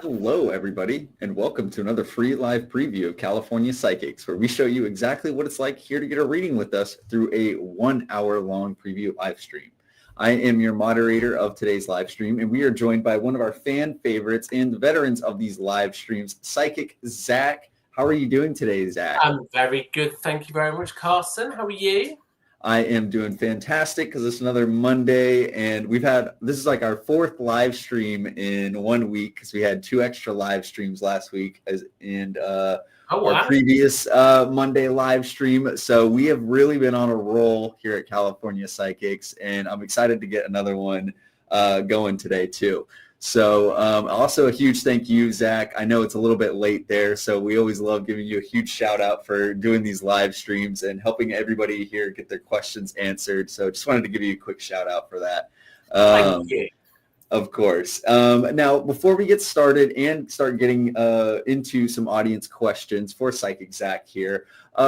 Hello, everybody, and welcome to another free live preview of California Psychics, where we show you exactly what it's like here to get a reading with us through a 1 hour long preview live stream. I am your moderator of today's live stream, and we are joined by one of our fan favorites and veterans of these live streams, Psychic Zack. How are you doing today, Zack? I'm very good. Thank you very much, Carson. How are you? I am doing fantastic because it's another Monday, and this is like our fourth live stream in 1 week because we had 2 extra live streams last week our previous Monday live stream. So we have really been on a roll here at California Psychics, and I'm excited to get another one going today too. So also a huge thank you, Zack. I know it's a little bit late there, so we always love giving you a huge shout out for doing these live streams and helping everybody here get their questions answered. So just wanted to give you a quick shout out for that. Thank you. Of course. Now, before we get started and start getting into some audience questions for Psychic Zack here,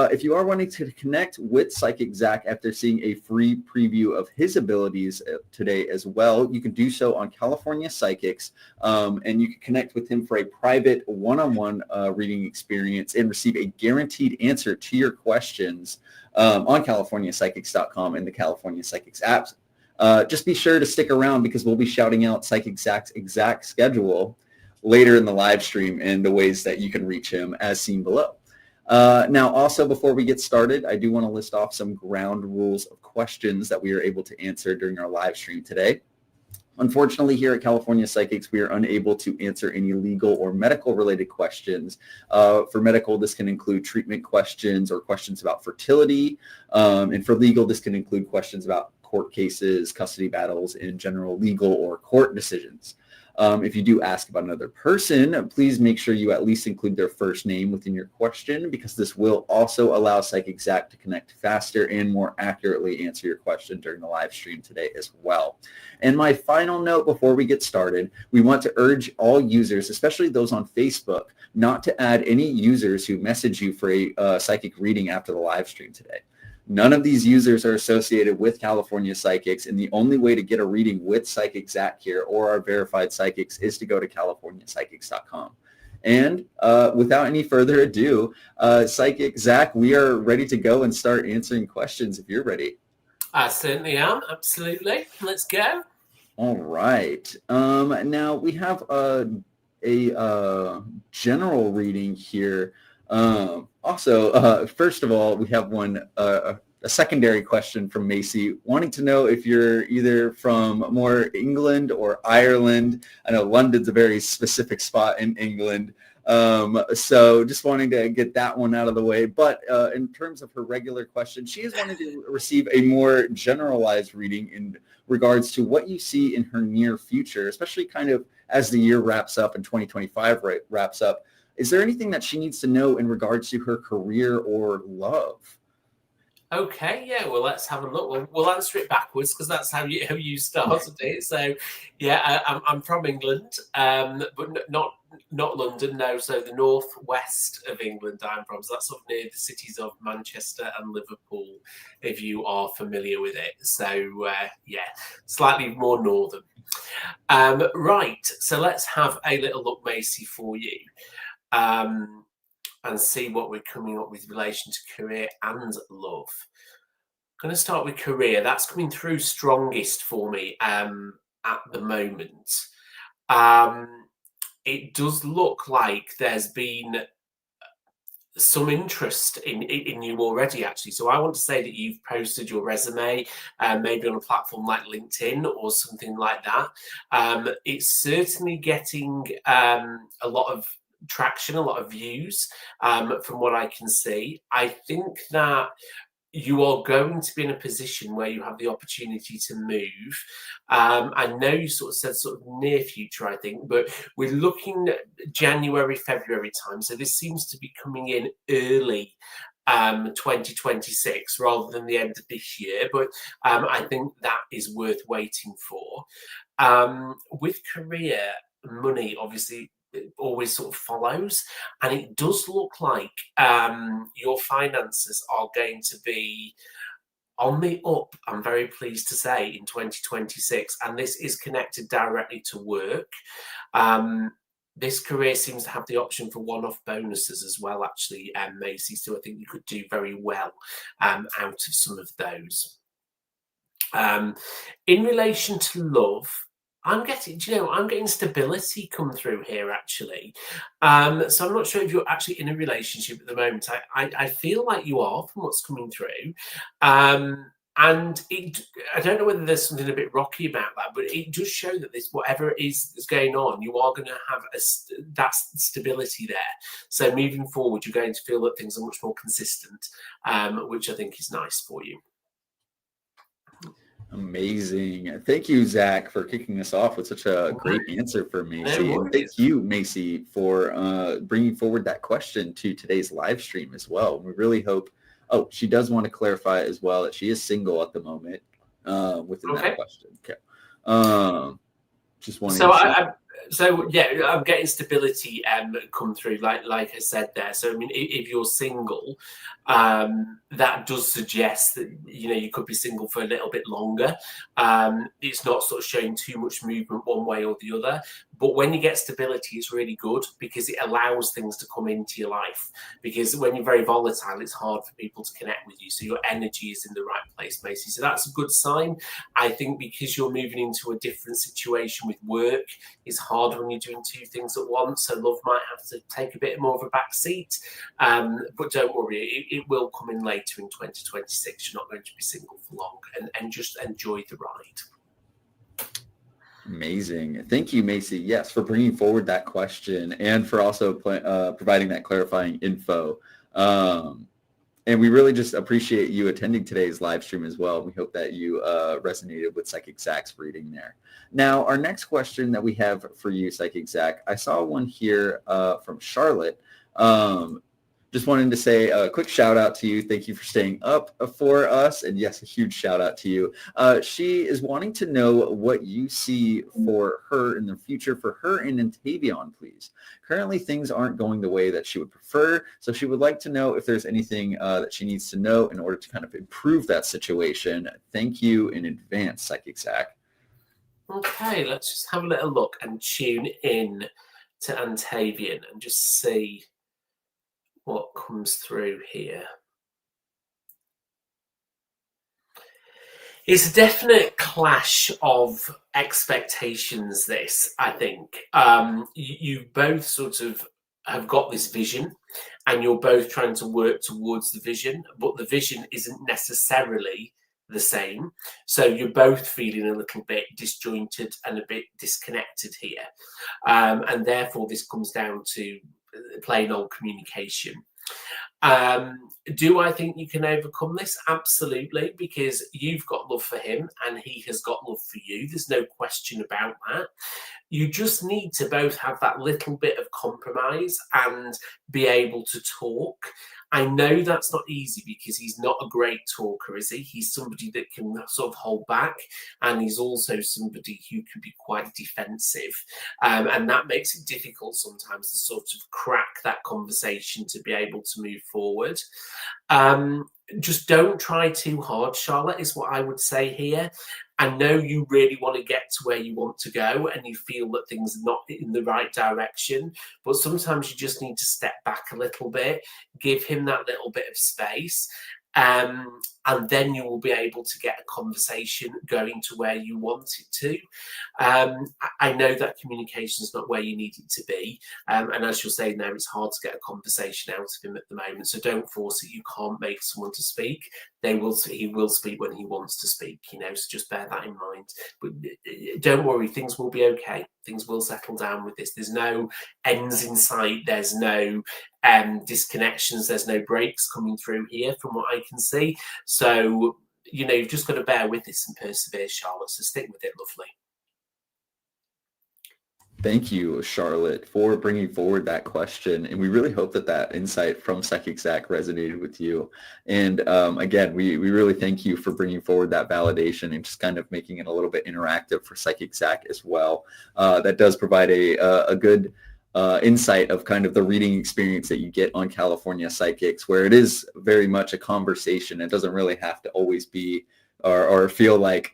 if you are wanting to connect with Psychic Zack after seeing a free preview of his abilities today as well, you can do so on California Psychics, and you can connect with him for a private one-on-one reading experience and receive a guaranteed answer to your questions on CaliforniaPsychics.com and the California Psychics apps. Just be sure to stick around because we'll be shouting out Psychic Zack's exact schedule later in the live stream and the ways that you can reach him as seen below. Now, also, before we get started, I do want to list off some ground rules of questions that we are able to answer during our live stream today. Unfortunately, here at California Psychics, we are unable to answer any legal or medical related questions. For medical, this can include treatment questions or questions about fertility. And for legal, this can include questions about court cases, custody battles, and general legal or court decisions. If you do ask about another person, please make sure you at least include their first name within your question, because this will also allow Psychic Zack to connect faster and more accurately answer your question during the live stream today as well. And my final note before we get started, we want to urge all users, especially those on Facebook, not to add any users who message you for a psychic reading after the live stream today. None of these users are associated with California Psychics, and the only way to get a reading with Psychic Zack here or our verified psychics is to go to californiapsychics.com. And without any further ado, Psychic Zack, we are ready to go and start answering questions if you're ready. I certainly am. Absolutely. Let's go. All right. Now we have a general reading here. Also, first of all, we have a secondary question from Macy, wanting to know if you're either from more England or Ireland. I know London's a very specific spot in England. So just wanting to get that one out of the way. But in terms of her regular question, she is wanting to receive a more generalized reading in regards to what you see in her near future, especially kind of as the year wraps up and 2025 wraps up. Is there anything that she needs to know in regards to her career or love? Okay, yeah, well, let's have a look. We'll answer it backwards because that's how you started it. So, yeah, I'm from England, but not London, no. So the northwest of England I'm from. So that's sort of near the cities of Manchester and Liverpool, if you are familiar with it. So, yeah, slightly more northern. Right, so let's have a little look, Macy, for you. And see what we're coming up with in relation to career and love. I'm going to start with career. That's coming through strongest for me at the moment. It does look like there's been some interest in you already, actually. So I want to say that you've posted your resume, maybe on a platform like LinkedIn or something like that. It's certainly getting a lot of traction, a lot of views from what I can see. I think that you are going to be in a position where you have the opportunity to move. I know you sort of said sort of near future, I think, but we're looking at January, February time. So this seems to be coming in early 2026 rather than the end of this year. But I think that is worth waiting for. With career, money, obviously, it always sort of follows, and it does look like your finances are going to be on the up, I'm very pleased to say, in 2026, and this is connected directly to work. This career seems to have the option for one-off bonuses as well, actually, Macy, so I think you could do very well out of some of those. In relation to love, I'm getting stability come through here, actually. So I'm not sure if you're actually in a relationship at the moment. I feel like you are from what's coming through. And I don't know whether there's something a bit rocky about that, but it does show that whatever it is that's going on, you are going to have that stability there. So moving forward, you're going to feel that things are much more consistent, which I think is nice for you. Amazing. Thank you, Zach, for kicking us off with such a great answer for Macy. And thank you, Macy, for bringing forward that question to today's live stream as well. We really hope, she does want to clarify as well that she is single at the moment within that question. Okay. Just wanting So yeah, I'm getting stability come through, like I said there. So I mean, if you're single, that does suggest that you could be single for a little bit longer. It's not sort of showing too much movement one way or the other. But when you get stability, it's really good because it allows things to come into your life. Because when you're very volatile, it's hard for people to connect with you. So your energy is in the right place, Macy. So that's a good sign. I think because you're moving into a different situation with work, it's hard when you're doing two things at once. So love might have to take a bit more of a back seat. But don't worry, it will come in later in 2026. You're not going to be single for long, and just enjoy the ride. Amazing. Thank you, Macy. Yes, for bringing forward that question and for also providing that clarifying info. Um, and we really just appreciate you attending today's live stream as well. We hope that you resonated with Psychic Zack's reading there. Now, our next question that we have for you, Psychic Zack, I saw one here from Charlotte. Just wanted to say a quick shout out to you. Thank you for staying up for us. And yes, a huge shout out to you. She is wanting to know what you see for her in the future for her and Tavion, please. Currently, things aren't going the way that she would prefer. So she would like to know if there's anything that she needs to know in order to kind of improve that situation. Thank you in advance, Psychic Zack. Okay, let's just have a little look and tune in to Antavian and just see what comes through here. It's a definite clash of expectations, this, I think. You both sort of have got this vision and you're both trying to work towards the vision, but the vision isn't necessarily the same. So you're both feeling a little bit disjointed and a bit disconnected here. And therefore, this comes down to plain old communication. Do I think you can overcome this? Absolutely, because you've got love for him and he has got love for you. There's no question about that. You just need to both have that little bit of compromise and be able to talk. I know that's not easy because he's not a great talker, is he? He's somebody that can sort of hold back, and he's also somebody who can be quite defensive. And that makes it difficult sometimes to sort of crack that conversation to be able to move forward. Just don't try too hard, Charlotte, is what I would say here. I know you really want to get to where you want to go and you feel that things are not in the right direction, but sometimes you just need to step back a little bit, give him that little bit of space, and then you will be able to get a conversation going to where you want it to. I know that communication is not where you need it to be, and as you're saying there, it's hard to get a conversation out of him at the moment, so don't force it. You can't make someone to speak. He will speak when he wants to speak, so just bear that in mind. But don't worry, things will be okay. Things will settle down with this. There's no ends in sight. There's no disconnections. There's no breaks coming through here from what I can see. So, you've just got to bear with this and persevere, Charlotte. So stick with it, lovely. Thank you, Charlotte, for bringing forward that question. And we really hope that that insight from Psychic Zack resonated with you. And again, we really thank you for bringing forward that validation and just kind of making it a little bit interactive for Psychic Zack as well. That does provide a good insight of kind of the reading experience that you get on California Psychics, where it is very much a conversation. It doesn't really have to always be or feel like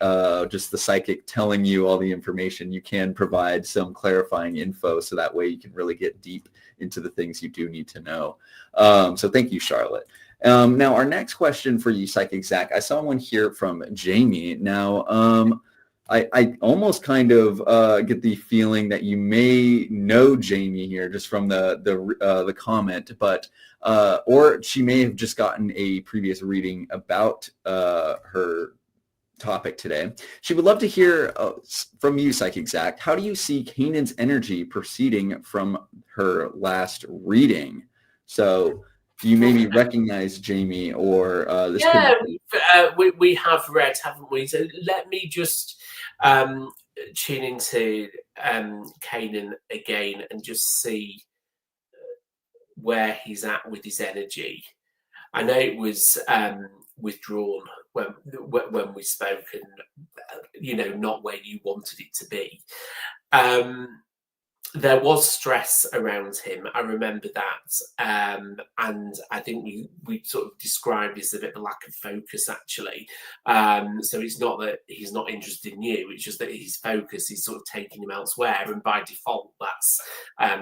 just the psychic telling you all the information. You can provide some clarifying info so that way you can really get deep into the things you do need to know. So thank you, Charlotte. Now, our next question for you, Psychic Zack, I saw one here from Jamie. Now, I almost kind of get the feeling that you may know Jamie here just from the comment, but or she may have just gotten a previous reading about her topic today. She would love to hear from you, Psychic Zack. How do you see Kanan's energy proceeding from her last reading? So do you maybe recognize Jamie or this? Yeah, we have read, haven't we? So let me just tune into Kanan again and just see where he's at with his energy. I know it was withdrawn when we spoke, and not where you wanted it to be. There was stress around him. I remember that, and I think we sort of described this as a bit of a lack of focus, actually. So it's not that he's not interested in you; it's just that his focus is sort of taking him elsewhere, and by default, that's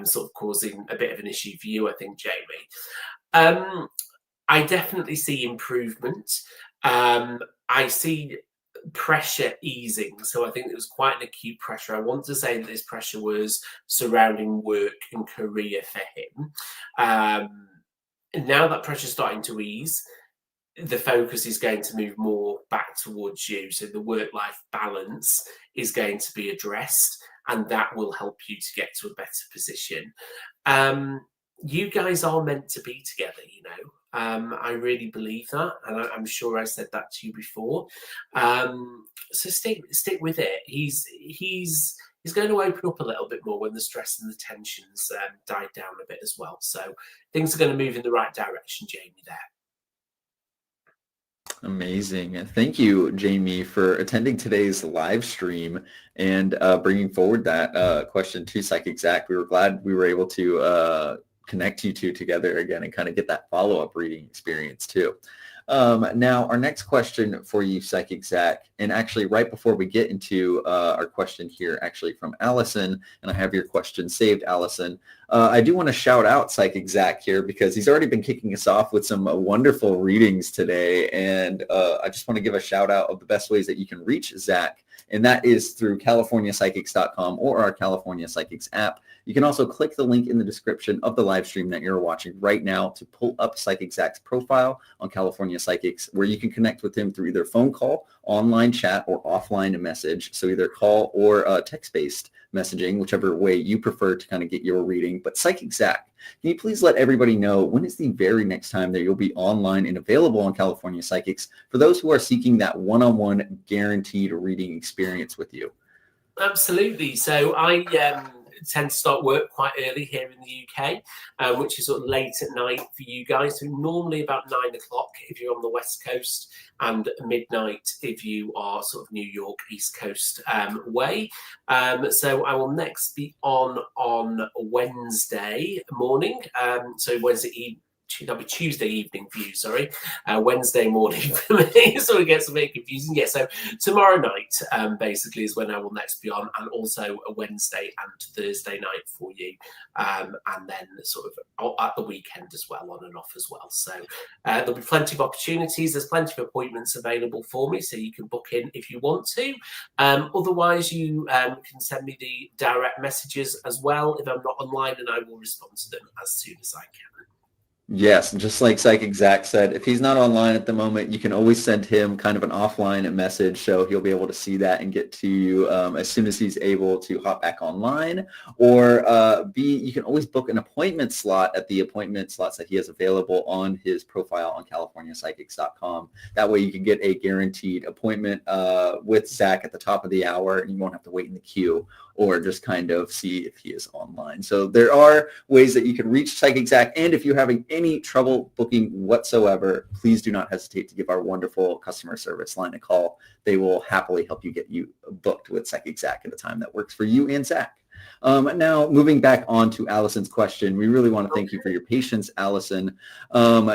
sort of causing a bit of an issue for you, I think, Jamie. I definitely see improvement. I see pressure easing. So I think it was quite an acute pressure. I want to say that this pressure was surrounding work and career for him. Now that pressure's starting to ease, the focus is going to move more back towards you. So the work-life balance is going to be addressed, and that will help you to get to a better position. You guys are meant to be together, you know. I really believe that, and I'm sure I said that to you before. So stick with it. He's going to open up a little bit more when the stress and the tensions die down a bit as well. So things are going to move in the right direction, Jamie, there. Amazing. Thank you, Jamie, for attending today's live stream and bringing forward that question to Psychic Zack. We were glad we were able to connect you two together again and kind of get that follow-up reading experience too. Now, our next question for you, Psychic Zack, and actually right before we get into our question here, actually from Allison, and I have your question saved, Allison, I do want to shout out Psychic Zack here because he's already been kicking us off with some wonderful readings today, and I just want to give a shout out of the best ways that you can reach Zack, and that is through CaliforniaPsychics.com or our California Psychics app. You can also click the link in the description of the live stream that you're watching right now to pull up Psychic Zack's profile on California Psychics, where you can connect with him through either phone call, online chat, or offline message. So either call or text-based messaging, whichever way you prefer to kind of get your reading. But Psychic Zack, can you please let everybody know when is the very next time that you'll be online and available on California Psychics for those who are seeking that one-on-one guaranteed reading experience with you? Absolutely. So I tend to start work quite early here in the UK, which is sort of late at night for you guys. So normally about 9 o'clock if you're on the West Coast, and midnight if you are sort of New York, East Coast way. So I will next be on Wednesday morning. So Wednesday that'll be Tuesday evening for you, sorry. Wednesday morning for me, so it gets a bit confusing. Yeah, so tomorrow night basically is when I will next be on, and also a Wednesday and Thursday night for you, and then sort of at the weekend as well, on and off as well. So there'll be plenty of opportunities. There's plenty of appointments available for me, so you can book in if you want to. Otherwise, you can send me the direct messages as well if I'm not online, and I will respond to them as soon as I can. Yes, just like Psychic Zack said, if he's not online at the moment, you can always send him kind of an offline message, so he'll be able to see that and get to you as soon as he's able to hop back online. Or you can always book an appointment slot at the appointment slots that he has available on his profile on CaliforniaPsychics.com. That way you can get a guaranteed appointment with Zack at the top of the hour, and you won't have to wait in the queue or just kind of see if he is online. So there are ways that you can reach Psychic Zack, and if you're having any trouble booking whatsoever, please do not hesitate to give our wonderful customer service line a call. They will happily help you get you booked with Psychic Zack at a time that works for you and Zack. Now, moving back on to Allison's question, we really want to thank you for your patience, Allison.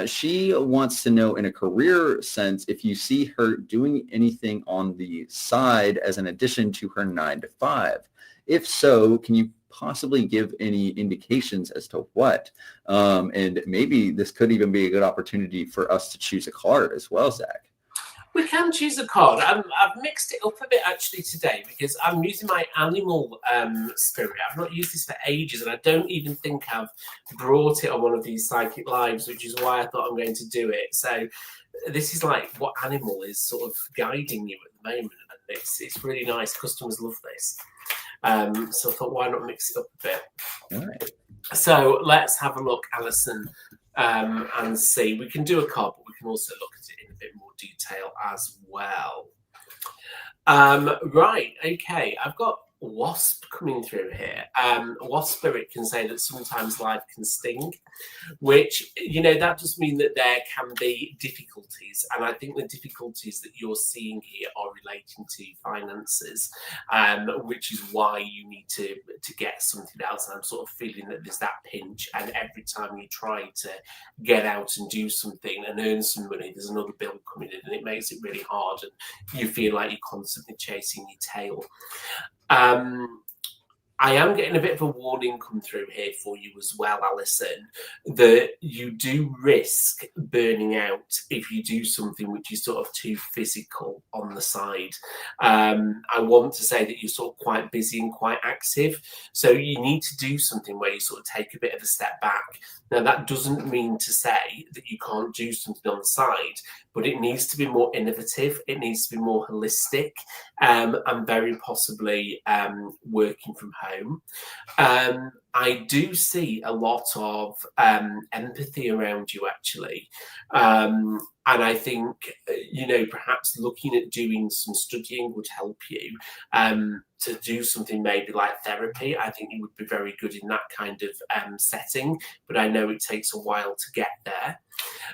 She wants to know, in a career sense, if you see her doing anything on the side as an addition to her 9 to 5. If so, can you possibly give any indications as to what? And maybe this could even be a good opportunity for us to choose a card as well, Zack. We can choose a card. I've mixed it up a bit actually today because I'm using my animal spirit. I've not used this for ages, and I don't even think I've brought it on one of these psychic lives, which is why I thought I'm going to do it. So this is like what animal is sort of guiding you at the moment, and it's really nice. Customers love this. So I thought, why not mix it up a bit? All right. So let's have a look, Alison, and see. We can do a card, but we can also look at it in a bit more detail as well. Right, okay. I've got Wasp coming through here. Wasp spirit can say that sometimes life can sting, which, you know, that does mean that there can be difficulties. And I think the difficulties that you're seeing here are relating to finances, which is why you need to get something else. And I'm sort of feeling that there's that pinch, and every time you try to get out and do something and earn some money, there's another bill coming in, and it makes it really hard, and you feel like you're constantly chasing your tail. I am getting a bit of a warning come through here for you as well, Alison, that you do risk burning out if you do something which is sort of too physical on the side. I want to say that you're sort of quite busy and quite active, so you need to do something where you sort of take a bit of a step back. Now, that doesn't mean to say that you can't do something on the side, but it needs to be more innovative. It needs to be more holistic, and very possibly working from home. I do see a lot of empathy around you, actually. And I think, perhaps looking at doing some studying would help you to do something maybe like therapy. I think you would be very good in that kind of setting, but I know it takes a while to get there.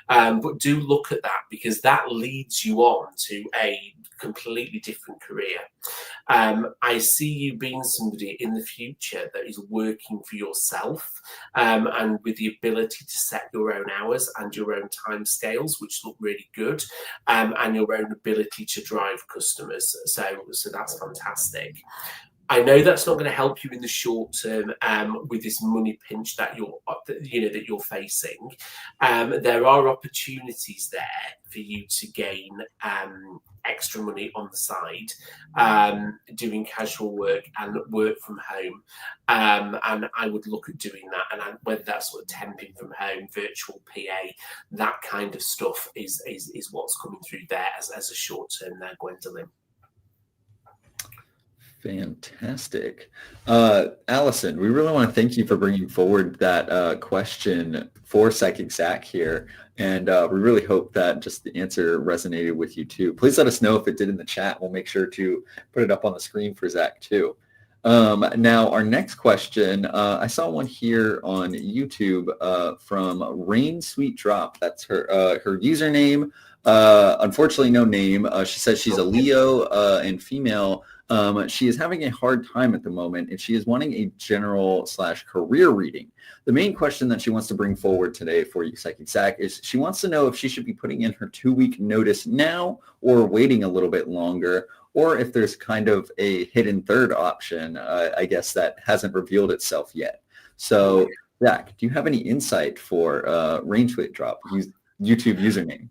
But do look at that, because that leads you on to a completely different career. I see you being somebody in the future that is working for yourself, and with the ability to set your own hours and your own time scales, which look really good, and your own ability to drive customers. So that's fantastic. I know that's not going to help you in the short term with this money pinch that you're facing. There are opportunities there for you to gain extra money on the side, doing casual work and work from home. And I would look at doing that, and whether that's sort of temping from home, virtual PA, that kind of stuff is what's coming through there as a short term there, Gwendolyn. Fantastic. Allison, we really want to thank you for bringing forward that question for Psychic Zack here. And we really hope that just the answer resonated with you too. Please let us know if it did in the chat. We'll make sure to put it up on the screen for Zack too. Now, our next question, I saw one here on YouTube from Rain Sweet Drop. That's her username. Unfortunately, no name. She says she's a Leo and female. She is having a hard time at the moment, and she is wanting a general/career reading. The main question that she wants to bring forward today for you, Psychic Zack, is she wants to know if she should be putting in her 2-week notice now or waiting a little bit longer, or if there's kind of a hidden third option, I guess, that hasn't revealed itself yet. So, Zack, do you have any insight for Rain Sweet Drop YouTube username?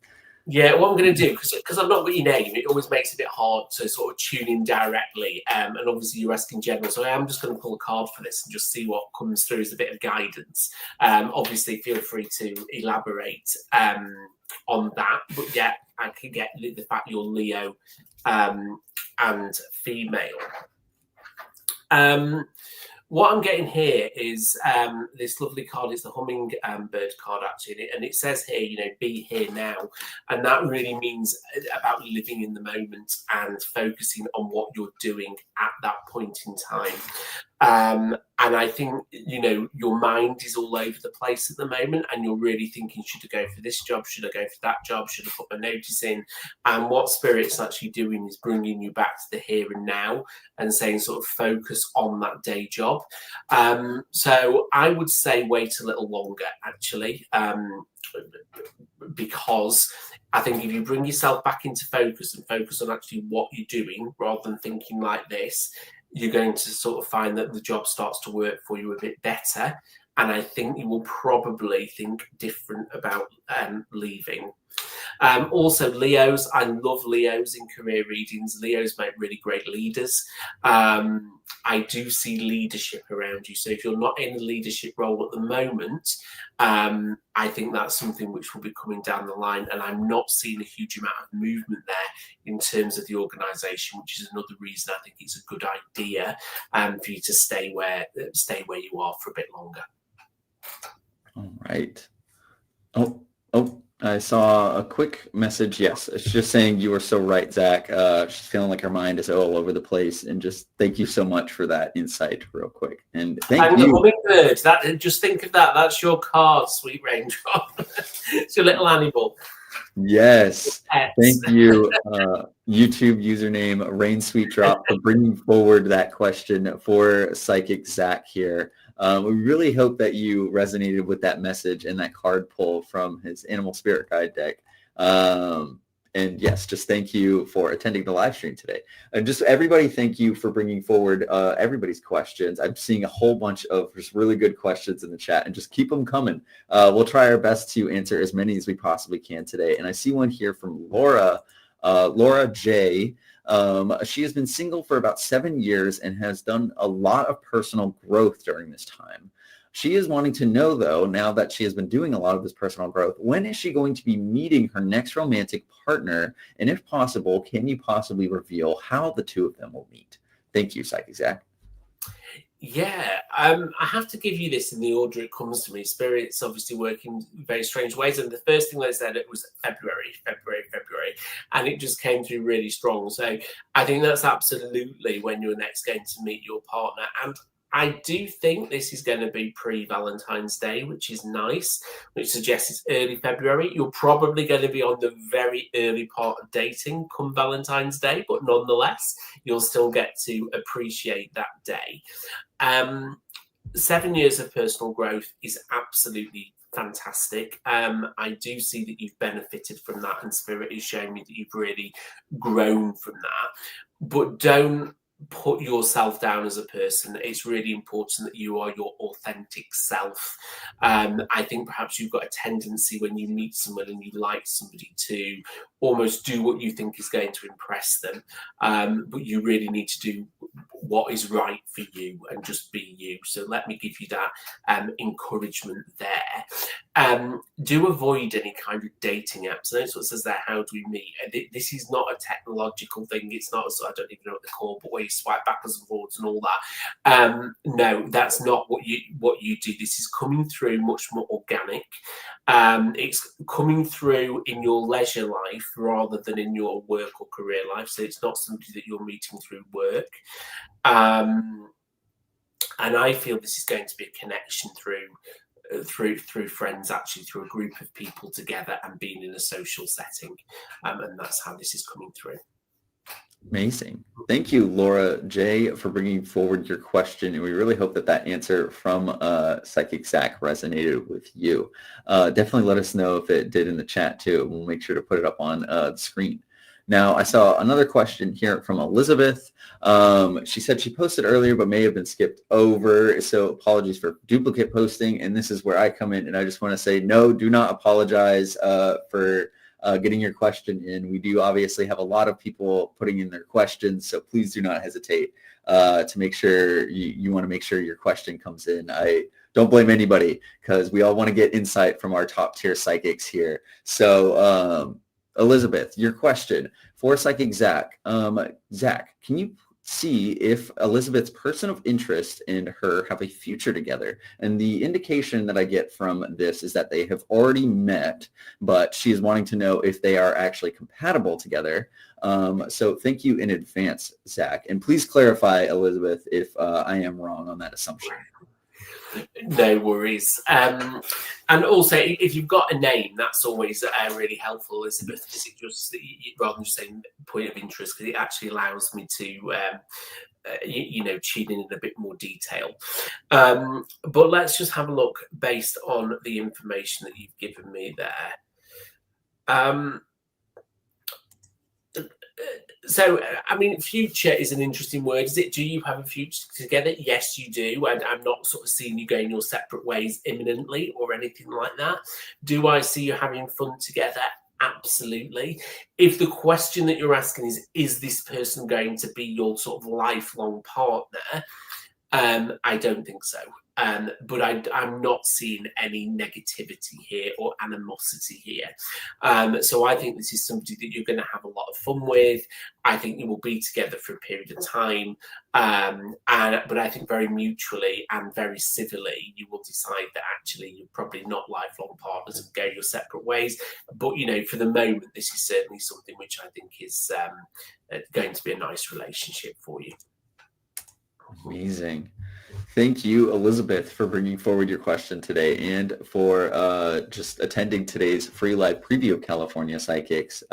Yeah, what I'm going to do, because I've not got your name, it always makes it a bit hard to sort of tune in directly. And obviously you're asking general, so I am just going to pull a card for this and just see what comes through as a bit of guidance. Obviously, feel free to elaborate on that. But yeah, I can get the fact you're Leo and female. What I'm getting here is this lovely card. It's the hummingbird card, actually, and it says here, be here now, and that really means about living in the moment and focusing on what you're doing at that point in time. And I think, your mind is all over the place at the moment, and you're really thinking, should I go for this job? Should I go for that job? Should I put my notice in? And what Spirit's actually doing is bringing you back to the here and now and saying sort of focus on that day job. So I would say wait a little longer, actually, because I think if you bring yourself back into focus and focus on actually what you're doing rather than thinking like this, you're going to sort of find that the job starts to work for you a bit better. And I think you will probably think different about leaving. Also, Leos, I love Leos in career readings. Leos make really great leaders. I do see leadership around you. So if you're not in a leadership role at the moment, I think that's something which will be coming down the line. And I'm not seeing a huge amount of movement there in terms of the organisation, which is another reason I think it's a good idea for you to stay where you are for a bit longer. All right. Oh, I saw a quick message. Yes, it's just saying you were so right, Zack. She's feeling like her mind is all over the place, and just thank you so much for that insight, real quick. And thank you. Hummingbird. Just think of that. That's your card, Sweet Raindrop. It's your little animal. Yes. Thank you, YouTube username Rain Sweet Drop, for bringing forward that question for Psychic Zack here. We really hope that you resonated with that message and that card pull from his Animal Spirit Guide deck. And yes, just thank you for attending the live stream today. And just everybody, thank you for bringing forward everybody's questions. I'm seeing a whole bunch of just really good questions in the chat, and just keep them coming. We'll try our best to answer as many as we possibly can today. And I see one here from Laura J. She has been single for about 7 years and has done a lot of personal growth during this time. She is wanting to know, though, now that she has been doing a lot of this personal growth, when is she going to be meeting her next romantic partner? And if possible, can you possibly reveal how the two of them will meet? Thank you, Psychic Zack. Yeah, I have to give you this in the order it comes to me. Spirit's obviously work in very strange ways, and the first thing they said it was February, and it just came through really strong. So I think that's absolutely when you're next going to meet your partner, and I do think this is going to be pre-Valentine's Day, which is nice, which suggests it's early February. You're probably going to be on the very early part of dating come Valentine's Day, but nonetheless, you'll still get to appreciate that day. 7 years of personal growth is absolutely fantastic. I do see that you've benefited from that, and Spirit is showing me that you've really grown from that. But don't put yourself down as a person. It's really important that you are your authentic self. I think perhaps you've got a tendency when you meet someone and you like somebody to almost do what you think is going to impress them, but you really need to do what is right for you and just be you. So let me give you that encouragement there. Do avoid any kind of dating apps. I know it says there, how do we meet? This is not a technological thing. It's not, so I don't even know what they're called, but where you swipe backwards and forwards and all that. No, that's not what you do. This is coming through much more organic. It's coming through in your leisure life rather than in your work or career life. So it's not somebody that you're meeting through work. And I feel this is going to be a connection through friends, actually through a group of people together and being in a social setting. And that's how this is coming through. Amazing. Thank you, Laura J, for bringing forward your question. And we really hope that that answer from Psychic Zack resonated with you. Definitely let us know if it did in the chat too. We'll make sure to put it up on the screen. Now, I saw another question here from Elizabeth. She said she posted earlier, but may have been skipped over. So apologies for duplicate posting. And this is where I come in. And I just want to say, no, do not apologize for getting your question in. We do obviously have a lot of people putting in their questions. So please do not hesitate to make sure you want to make sure your question comes in. I don't blame anybody because we all want to get insight from our top tier psychics here. So Elizabeth, your question for Psychic Zack. Zack, can you see if Elizabeth's person of interest and her have a future together? And the indication that I get from this is that they have already met, but she is wanting to know if they are actually compatible together. So thank you in advance, Zack. And please clarify, Elizabeth, if I am wrong on that assumption. No worries. And also, if you've got a name, that's always really helpful, Elizabeth, because it just, rather than just saying point of interest, because it actually allows me to, tune in a bit more detail. But let's just have a look based on the information that you've given me there. So, I mean, future is an interesting word. Is it? Do you have a future together? Yes, you do. And I'm not sort of seeing you going your separate ways imminently or anything like that. Do I see you having fun together? Absolutely. If the question that you're asking is this person going to be your sort of lifelong partner? I don't think so. But I'm not seeing any negativity here or animosity here. So I think this is somebody that you're going to have a lot of fun with. I think you will be together for a period of time. But I think very mutually and very civilly, you will decide that actually you're probably not lifelong partners and go your separate ways. But, for the moment, this is certainly something which I think is going to be a nice relationship for you. Amazing. Thank you, Elizabeth, for bringing forward your question today and for just attending today's free live preview of California Psychics.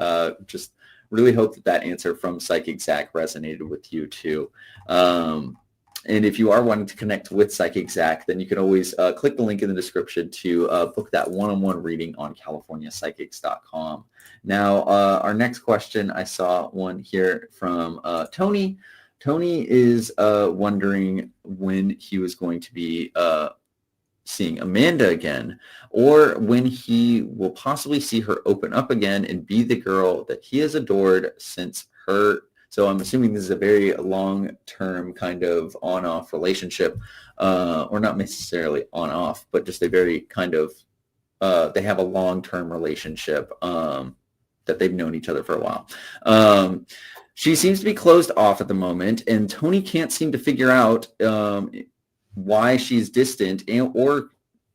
Just really hope that answer from Psychic Zack resonated with you too. And if you are wanting to connect with Psychic Zack, then you can always click the link in the description to book that one-on-one reading on CaliforniaPsychics.com. Now, our next question, I saw one here from Tony. Tony is wondering when he was going to be seeing Amanda again, or when he will possibly see her open up again and be the girl that he has adored since So I'm assuming this is a very long-term kind of on-off relationship, or not necessarily on-off, but just a very kind of they have a long-term relationship that they've known each other for a while. She seems to be closed off at the moment, and Tony can't seem to figure out why she's distant or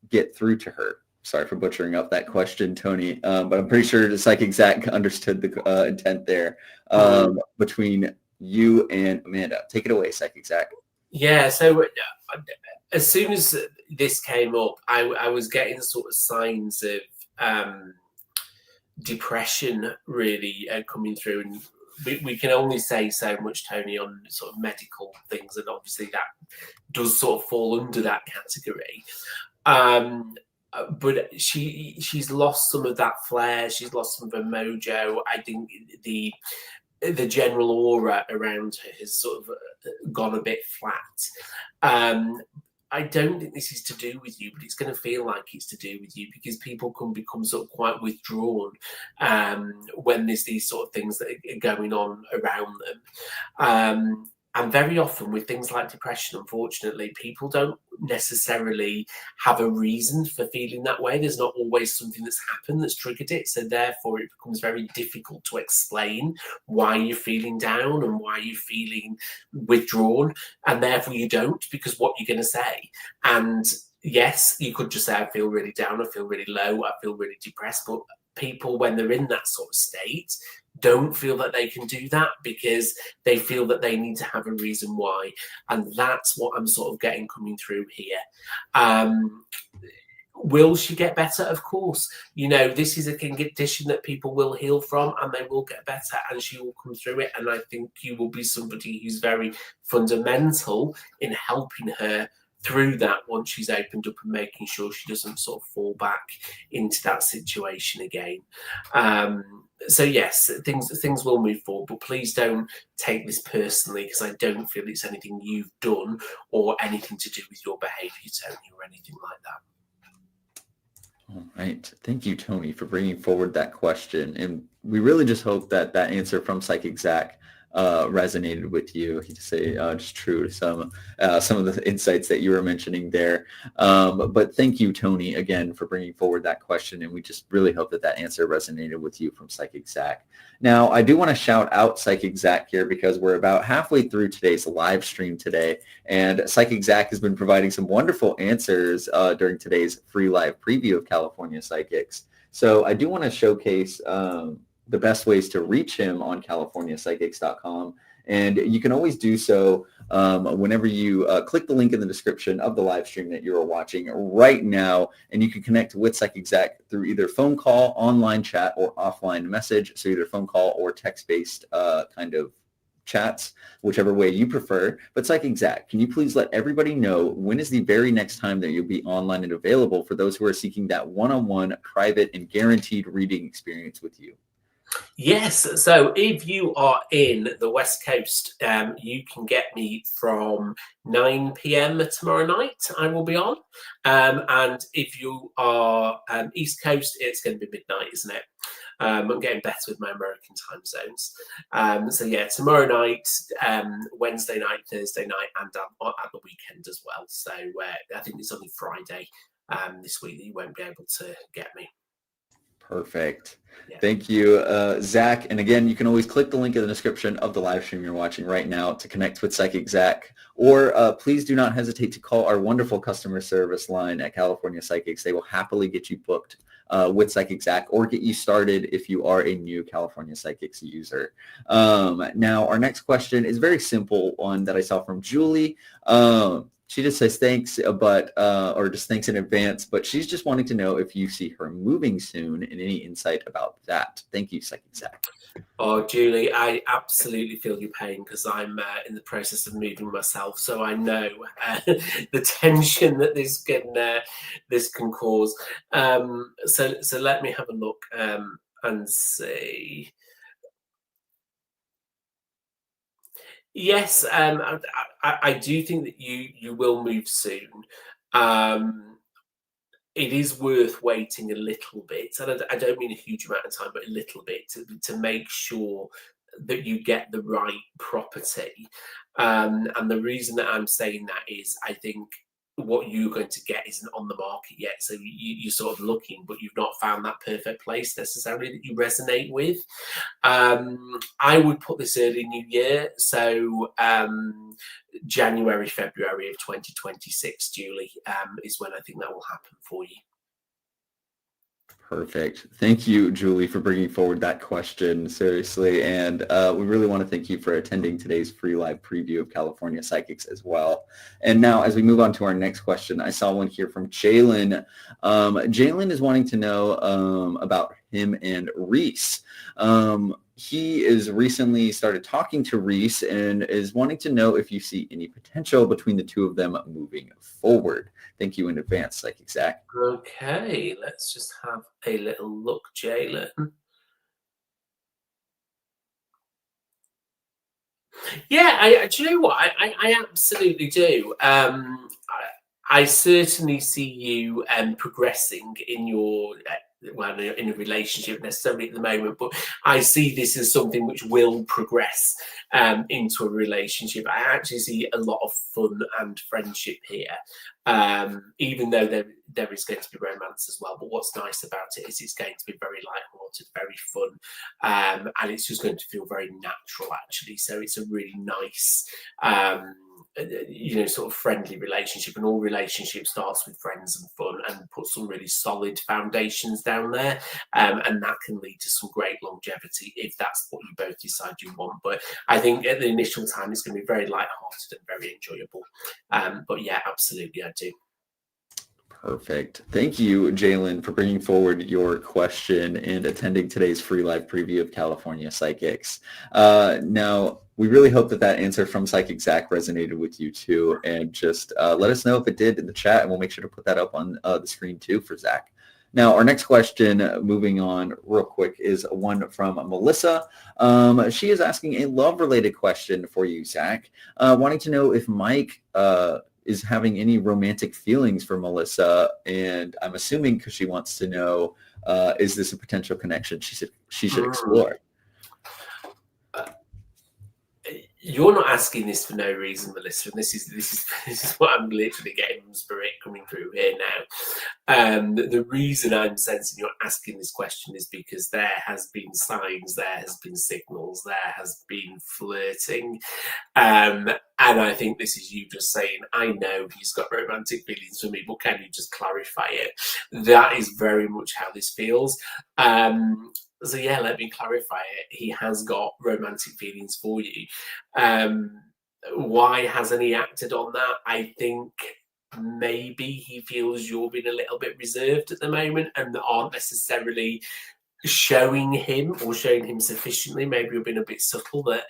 get through to her. Sorry for butchering up that question, Tony, but I'm pretty sure the Psychic Zack understood the intent there between you and Amanda. Take it away, Psychic Zack. Yeah, so as soon as this came up, I was getting sort of signs of depression really coming through, and we can only say so much, Tony, on sort of medical things, and obviously that does sort of fall under that category. But she's lost some of that flair. She's lost some of her mojo. I think the general aura around her has sort of gone a bit flat. I don't think this is to do with you, but it's going to feel like it's to do with you, because people can become sort of quite withdrawn when there's these sort of things that are going on around them. And very often with things like depression, unfortunately, people don't necessarily have a reason for feeling that way. There's not always something that's happened that's triggered it. So therefore, it becomes very difficult to explain why you're feeling down and why you're feeling withdrawn. And therefore, you don't, because what you're going to say. And yes, you could just say, I feel really down, I feel really low, I feel really depressed. But people, when they're in that sort of state, don't feel that they can do that, because they feel that they need to have a reason why. And that's what I'm sort of getting coming through here. Will she get better? Of course. You know, this is a condition that people will heal from, and they will get better, and she will come through it. And I think you will be somebody who's very fundamental in helping her through that once she's opened up, and making sure she doesn't sort of fall back into that situation again. So yes, things will move forward, but please don't take this personally, because I don't feel it's anything you've done or anything to do with your behaviour, Tony, or anything like that. All right. Thank you, Tony, for bringing forward that question. And we really just hope that that answer from Psychic Zack resonated with you. To say just true to some of the insights that you were mentioning there. But thank you, Tony, again, for bringing forward that question. And we just really hope that that answer resonated with you from Psychic Zack. Now, I do want to shout out Psychic Zack here, because we're about halfway through today's live stream today. And Psychic Zack has been providing some wonderful answers during today's free live preview of California Psychics. So I do want to showcase the best ways to reach him on CaliforniaPsychics.com. And you can always do so whenever you click the link in the description of the live stream that you're watching right now. And you can connect with Psychic Zack through either phone call, online chat, or offline message. So either phone call or text-based kind of chats, whichever way you prefer. But Psychic Zack, can you please let everybody know when is the very next time that you'll be online and available for those who are seeking that one-on-one, private, and guaranteed reading experience with you? Yes, so if you are in the West Coast, you can get me from 9 p.m. tomorrow night. I will be on. And if you are East Coast, it's going to be midnight, isn't it? I'm getting better with my American time zones. So yeah, tomorrow night, Wednesday night, Thursday night, and at the weekend as well. So I think it's only Friday this week that you won't be able to get me. Perfect. Yeah. Thank you, Zack. And again, you can always click the link in the description of the live stream you're watching right now to connect with Psychic Zack. Or please do not hesitate to call our wonderful customer service line at California Psychics. They will happily get you booked with Psychic Zack, or get you started if you are a new California Psychics user. Now, our next question is a very simple one that I saw from Julie. She just says thanks, or just thanks in advance, but she's just wanting to know if you see her moving soon and any insight about that. Thank you, Psychic Zack. Oh, Julie, I absolutely feel your pain, because I'm in the process of moving myself, so I know the tension that this can cause. So let me have a look and see. Yes, I do think that you will move soon. It is worth waiting a little bit, and I don't mean a huge amount of time, but a little bit to make sure that you get the right property. And the reason that I'm saying that is I think what you're going to get isn't on the market yet. So you're sort of looking, but you've not found that perfect place necessarily that you resonate with. I would put this early new year. So January, February of 2026, Julie, is when I think that will happen for you. Perfect. Thank you, Julie, for bringing forward that question, seriously. And we really want to thank you for attending today's free live preview of California Psychics as well. And now, as we move on to our next question, I saw one here from Jalen. Jalen is wanting to know about him and Reese. He is recently started talking to Reese and is wanting to know if you see any potential between the two of them moving forward. Thank you in advance, Psychic Zack. Okay, let's just have a little look, Jalen. Yeah, do you know what? I absolutely do. I certainly see you progressing in your well, in a relationship necessarily at the moment, but I see this as something which will progress into a relationship. I actually see a lot of fun and friendship here, even though there is going to be romance as well. But what's nice about it is it's going to be very light-hearted, very fun, and it's just going to feel very natural, actually. So it's a really nice sort of friendly relationship, and all relationship starts with friends and fun and put some really solid foundations down there, and that can lead to some great longevity if that's what you both decide you want. But I think at the initial time it's going to be very light-hearted and very enjoyable, but yeah, absolutely I do. Perfect. Thank you, Jalen, for bringing forward your question and attending today's free live preview of California Psychics. Now, we really hope that answer from Psychic Zack resonated with you too, and just let us know if it did in the chat, and we'll make sure to put that up on the screen too for Zack. Now, our next question, moving on real quick, is one from Melissa. She is asking a love-related question for you, Zack, wanting to know if Mike is having any romantic feelings for Melissa, and I'm assuming because she wants to know, is this a potential connection she should explore? You're not asking this for no reason, Melissa, and this is what I'm literally getting from spirit coming through here now. The reason I'm sensing you're asking this question is because there has been signs, there has been signals, there has been flirting, and I think this is you just saying, I know he's got romantic feelings for me, but can you just clarify it? That is very much how this feels. So yeah, let me clarify it. He has got romantic feelings for you. Why hasn't he acted on that? I think maybe he feels you're being a little bit reserved at the moment and aren't necessarily showing him sufficiently. Maybe you're being a bit subtle that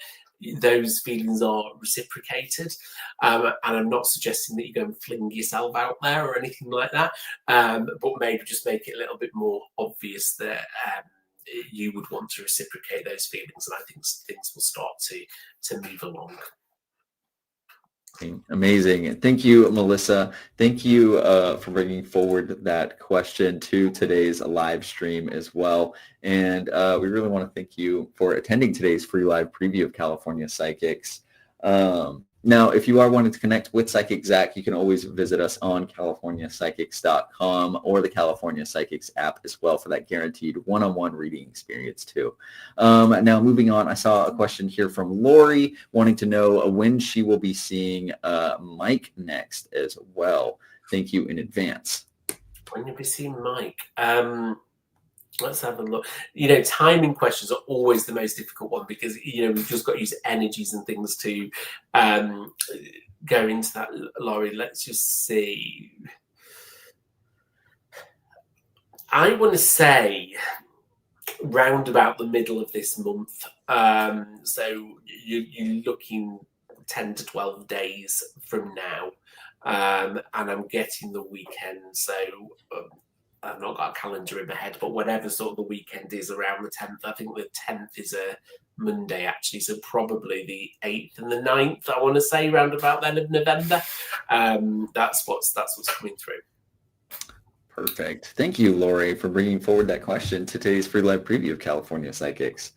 those feelings are reciprocated, and I'm not suggesting that you go and fling yourself out there or anything like that, but maybe just make it a little bit more obvious that you would want to reciprocate those feelings, and I think things will start to move along. Amazing. Thank you, Melissa. Thank you for bringing forward that question to today's live stream as well. And we really want to thank you for attending today's free live preview of California Psychics. Now, if you are wanting to connect with Psychic Zack, you can always visit us on CaliforniaPsychics.com or the California Psychics app as well for that guaranteed one-on-one reading experience too. Now, moving on, I saw a question here from Lori wanting to know when she will be seeing Mike next as well. Thank you in advance. When you'll be seeing Mike? Let's have a look. Timing questions are always the most difficult one because, we've just got to use energies and things to go into that, Laurie. Let's just see. I want to say round about the middle of this month. So you're looking 10 to 12 days from now. And I'm getting the weekend. So I've not got a calendar in my head, but whatever sort of the weekend is around the 10th, I think the 10th is a Monday actually, so probably the 8th and the 9th, I want to say, round about then of November. That's what's coming through. Perfect. Thank you, Lori, for bringing forward that question to today's free live preview of California Psychics.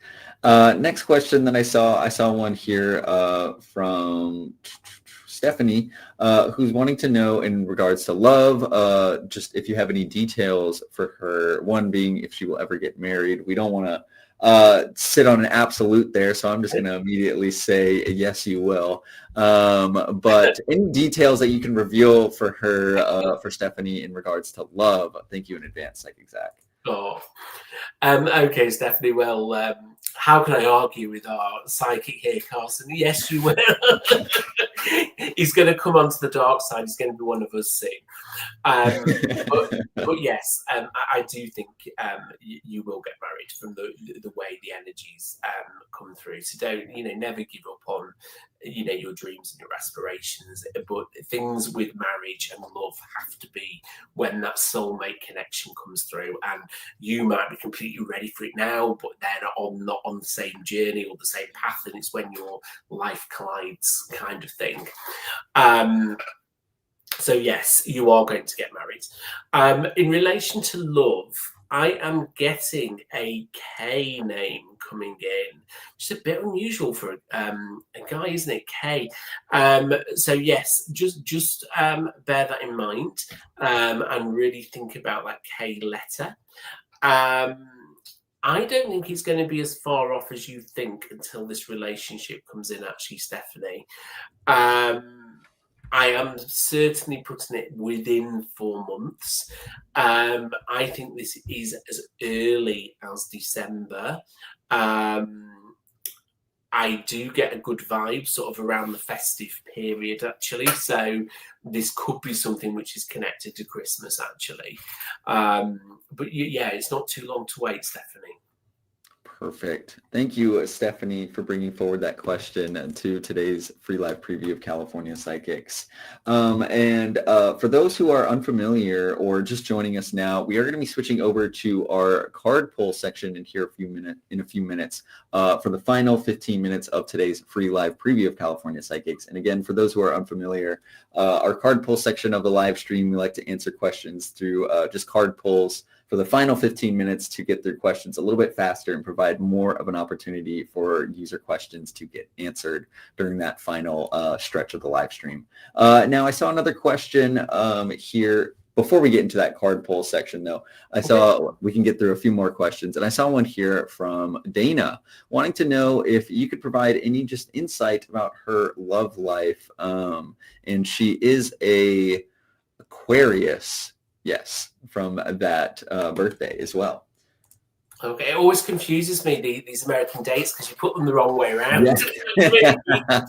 Next question that I saw one here from Stephanie, who's wanting to know in regards to love, just if you have any details for her, one being if she will ever get married. We don't want to sit on an absolute there, so I'm just going to immediately say yes, you will. But any details that you can reveal for her, for Stephanie, in regards to love? Thank you in advance, Psychic Zack. Oh, okay, Stephanie. Well, how can I argue with our psychic here, Carson? Yes, you will. He's going to come onto the dark side. He's going to be one of us soon. But yes, I do think you will get married from the way the energies come through. So don't, never give up on, your dreams and your aspirations. But things with marriage and love have to be when that soulmate connection comes through. And you might be completely ready for it now, but they're not on the same journey or the same path. And it's when your life collides, kind of thing. So yes, you are going to get married. In relation to love, I am getting a K name coming in. It's a bit unusual for a guy, isn't it? K. So yes, just bear that in mind and really think about that K letter. I don't think it's going to be as far off as you think until this relationship comes in, actually, Stephanie. I am certainly putting it within 4 months. I think this is as early as December. I do get a good vibe sort of around the festive period, actually. So this could be something which is connected to Christmas, actually. But yeah, it's not too long to wait, Stephanie. Perfect. Thank you, Stephanie, for bringing forward that question to today's free live preview of California Psychics. And for those who are unfamiliar or just joining us now, we are going to be switching over to our card pull section in a few minutes for the final 15 minutes of today's free live preview of California Psychics. And again, for those who are unfamiliar, our card pull section of the live stream, we like to answer questions through just card pulls for the final 15 minutes to get through questions a little bit faster and provide more of an opportunity for user questions to get answered during that final stretch of the live stream. Now, I saw another question here. Before we get into that card pull section, though, we can get through a few more questions. And I saw one here from Dana wanting to know if you could provide any just insight about her love life. And she is a Aquarius. Yes, from that birthday as well. Okay, it always confuses me, these American dates, because you put them the wrong way around. Yeah.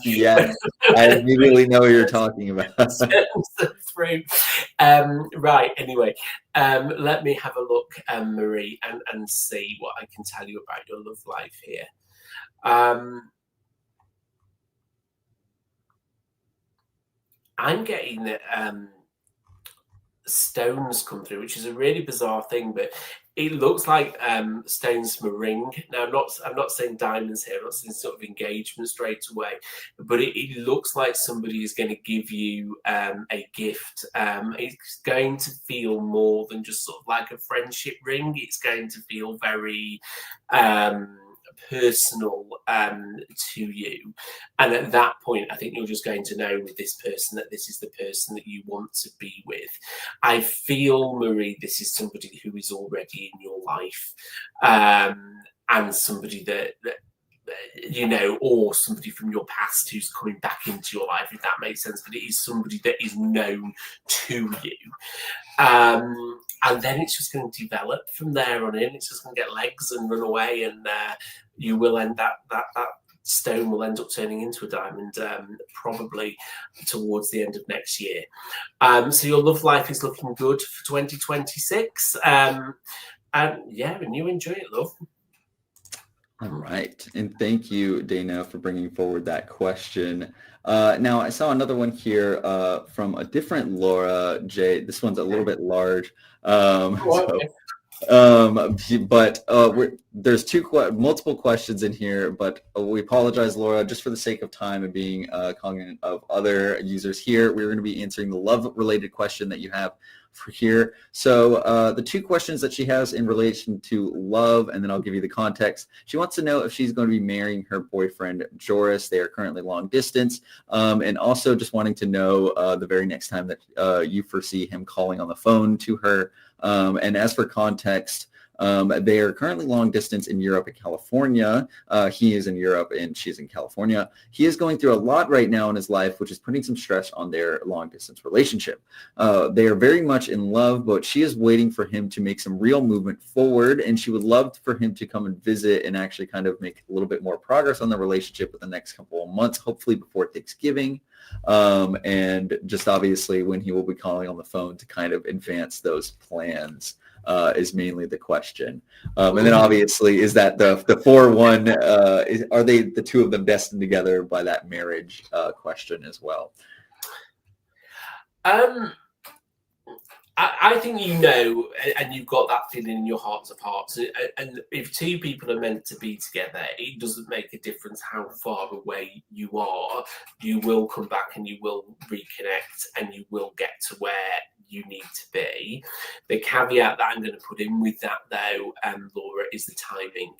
Yes, I immediately know what you're talking about. Right, anyway, let me have a look, Marie, and see what I can tell you about your love life here. I'm getting stones come through, which is a really bizarre thing, but it looks like stones from a ring. Now, I'm not saying diamonds here, I'm not saying sort of engagement straight away, but it looks like somebody is going to give you a gift. It's going to feel more than just sort of like a friendship ring. It's going to feel very personal to you, and at that point I think you're just going to know with this person that this is the person that you want to be with. I feel, Marie, this is somebody who is already in your life, and somebody that or somebody from your past who's coming back into your life, if that makes sense, but it is somebody that is known to you. And then it's just going to develop from there on in. It's just going to get legs and run away, and you will end that stone will end up turning into a diamond, probably towards the end of next year. So your love life is looking good for 2026. And you enjoy it, love. All right. And thank you, Dana, for bringing forward that question. Now, I saw another one here from a different Laura J. This one's a little bit large. But there's multiple questions in here, but we apologize, Laura, just for the sake of time and being cognizant of other users here. We're going to be answering the love-related question that you have for here. So the two questions that she has in relation to love, and then I'll give you the context. She wants to know if she's going to be marrying her boyfriend, Joris. They are currently long distance, and also just wanting to know the very next time that you foresee him calling on the phone to her. And as for context, they are currently long distance in Europe and California. He is in Europe and she's in California. He is going through a lot right now in his life, which is putting some stress on their long distance relationship. They are very much in love, but she is waiting for him to make some real movement forward, and she would love for him to come and visit and actually kind of make a little bit more progress on the relationship within the next couple of months, hopefully before Thanksgiving. And just obviously when he will be calling on the phone to kind of advance those plans. Is mainly the question. And then obviously is that the 4-1, are they the two of them destined together by that marriage question as well? I think you know, and you've got that feeling in your hearts of hearts. And if two people are meant to be together, it doesn't make a difference how far away you are. You will come back and you will reconnect and you will get to where you need to be. The caveat that I'm going to put in with that, though, Laura, is the timing.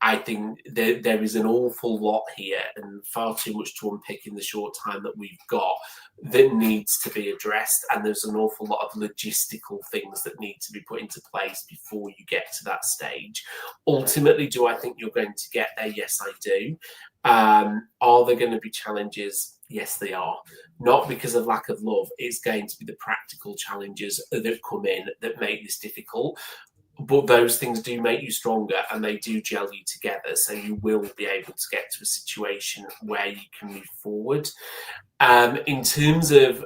I think there is an awful lot here and far too much to unpick in the short time that we've got that needs to be addressed. And there's an awful lot of logistical things that need to be put into place before you get to that stage. Ultimately, do I think you're going to get there? Yes, I do. Are there going to be challenges? Yes, they are. Not because of lack of love. It's going to be the practical challenges that come in that make this difficult. But those things do make you stronger and they do gel you together. So you will be able to get to a situation where you can move forward. In terms of,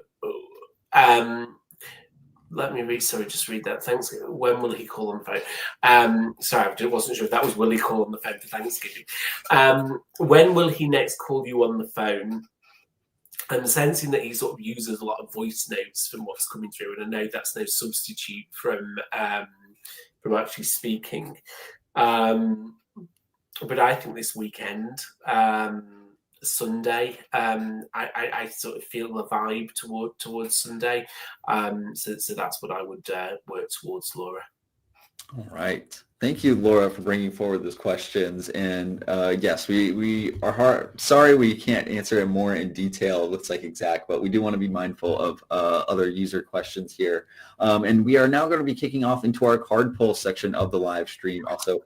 let me read, just read that. Thanks. When will he call on the phone? Sorry, I wasn't sure if that was will he call on the phone for Thanksgiving. When will he next call you on the phone? I'm sensing that he sort of uses a lot of voice notes from what's coming through. And I know that's no substitute from actually speaking, but I think this weekend, Sunday, I sort of feel the vibe towards Sunday, so that's what I would work towards, Laura. All right. Thank you, Laura, for bringing forward those questions. And yes, we are sorry we can't answer it more in detail with Psychic Zack, but we do want to be mindful of other user questions here. And we are now going to be kicking off into our card pull section of the live stream. Also,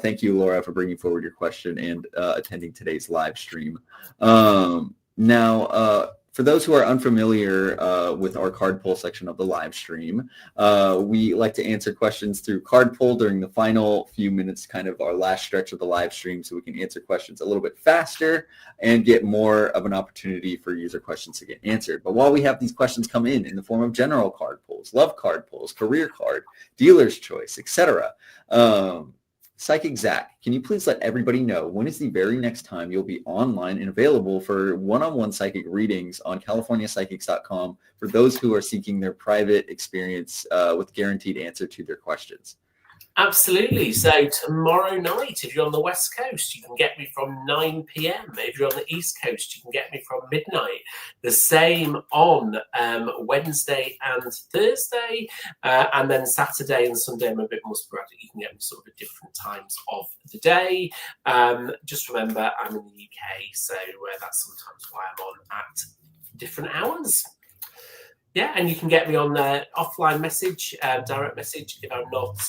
thank you, Laura, for bringing forward your question and attending today's live stream. Now, for those who are unfamiliar with our card pull section of the live stream, we like to answer questions through card pull during the final few minutes, kind of our last stretch of the live stream, so we can answer questions a little bit faster and get more of an opportunity for user questions to get answered. But while we have these questions come in the form of general card pulls, love card pulls, career card, dealer's choice, etc., Psychic Zack, can you please let everybody know when is the very next time you'll be online and available for one-on-one psychic readings on CaliforniaPsychics.com for those who are seeking their private experience with guaranteed answer to their questions? Absolutely. So tomorrow night, if you're on the West Coast, you can get me from 9 p.m. If you're on the East Coast, you can get me from midnight. The same on Wednesday and Thursday. And then Saturday and Sunday, I'm a bit more sporadic. You can get me sort of at different times of the day. Just remember, I'm in the UK, so that's sometimes why I'm on at different hours. Yeah, and you can get me on offline message, direct message if I'm not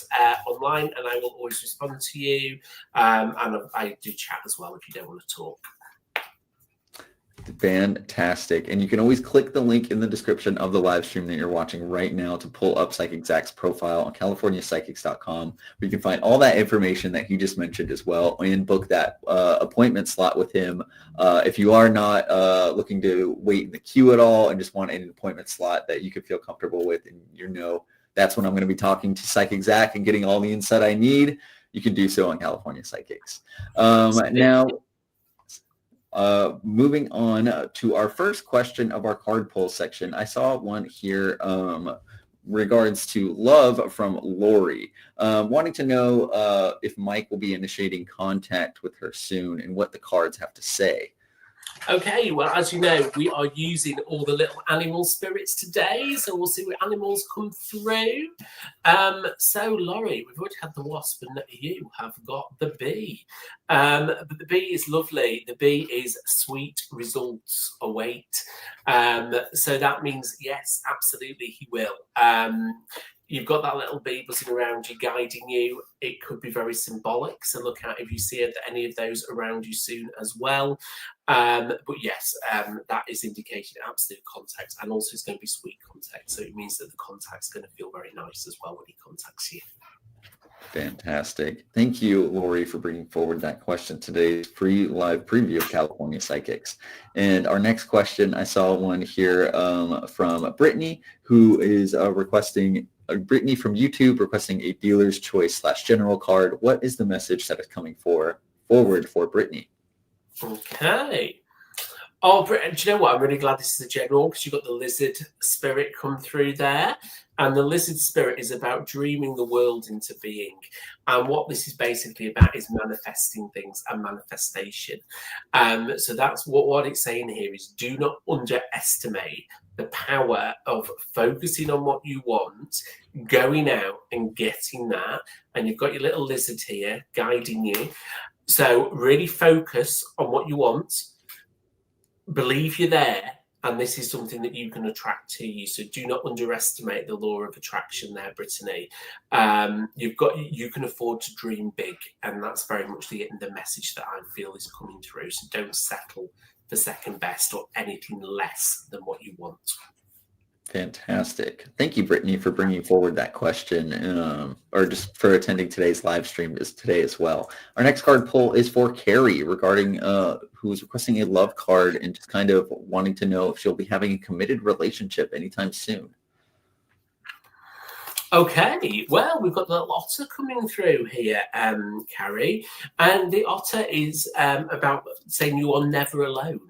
online, and I will always respond to you. And I do chat as well if you don't want to talk. Fantastic. And you can always click the link in the description of the live stream that you're watching right now to pull up Psychic Zack's profile on CaliforniaPsychics.com, where you can find all that information that he just mentioned as well and book that appointment slot with him. If you are not looking to wait in the queue at all and just want an appointment slot that you could feel comfortable with, and that's when I'm going to be talking to Psychic Zack and getting all the insight I need, you can do so on California Psychics. Now, moving on to our first question of our card pull section. I saw one here regards to love from Lori, wanting to know if Mike will be initiating contact with her soon and what the cards have to say. Okay, well, as you know, we are using all the little animal spirits today, so we'll see what animals come through. So, Laurie, we've already had the wasp, and you have got the bee. But the bee is lovely. The bee is sweet results await. So that means, yes, absolutely, he will. You've got that little bee buzzing around you, guiding you. It could be very symbolic, so look out if you see any of those around you soon as well. But yes, that is indicating absolute contact, and also it's going to be sweet contact. So it means that the contact's going to feel very nice as well when he contacts you. Fantastic. Thank you, Lori, for bringing forward that question, today's free live preview of California Psychics. And our next question, I saw one here from Brittany, who is requesting, Brittany from YouTube, requesting a dealer's choice / general card. What is the message that is coming forward for Brittany? Okay. Oh, do you know what? I'm really glad this is a general, because you've got the lizard spirit come through there. And the lizard spirit is about dreaming the world into being. And what this is basically about is manifesting things and manifestation. So that's what it's saying here is, do not underestimate the power of focusing on what you want, going out and getting that. And you've got your little lizard here guiding you. So really focus on what you want. Believe you're there, and this is something that you can attract to you. So do not underestimate the law of attraction there, Brittany. You can afford to dream big, and that's very much the message that I feel is coming through. So don't settle for second best or anything less than what you want. Fantastic. Thank you, Brittany, for bringing forward that question, or just for attending today's live stream today as well. Our next card pull is for Carrie, regarding who's requesting a love card and just kind of wanting to know if she'll be having a committed relationship anytime soon. Okay, well, we've got the otter coming through here, Carrie, and the otter is about saying you are never alone.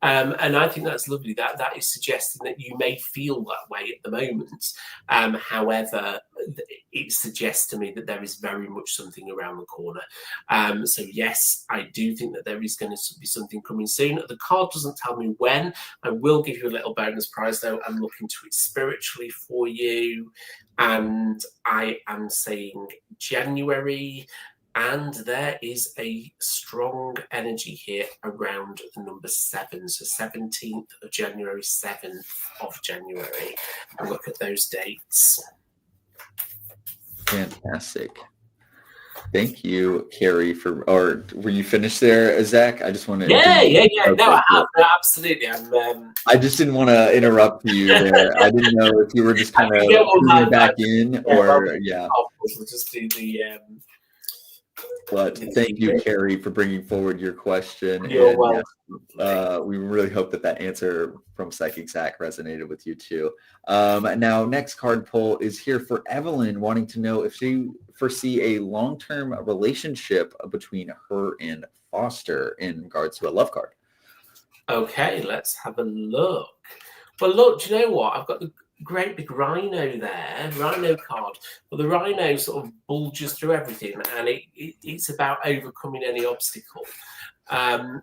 And I think that's lovely. That is suggesting that you may feel that way at the moment. However, it suggests to me that there is very much something around the corner. So yes, I do think that there is going to be something coming soon. The card doesn't tell me when. I will give you a little bonus prize though. I'm looking to it spiritually for you. And I am saying January. And there is a strong energy here around the number 7. So 17th of January, 7th of January. And look at those dates. Fantastic. Thank you, Carrie, or were you finished there, Zach? I just want to... Yeah. No, I have. No, absolutely. I just didn't want to interrupt you there. I didn't know if you were just kind of tuning back in, or, yeah. We'll just do the... But thank you, Carrie, for bringing forward your question. You're welcome. Yes, we really hope that answer from Psychic Zack resonated with you too. Now, next card pull is here for Evelyn, wanting to know if she foresee a long-term relationship between her and Foster in regards to a love card. Okay, let's have a look. Well, look, do you know what? I've got the great big rhino there, rhino card. But the rhino sort of bulges through everything, and it's about overcoming any obstacle.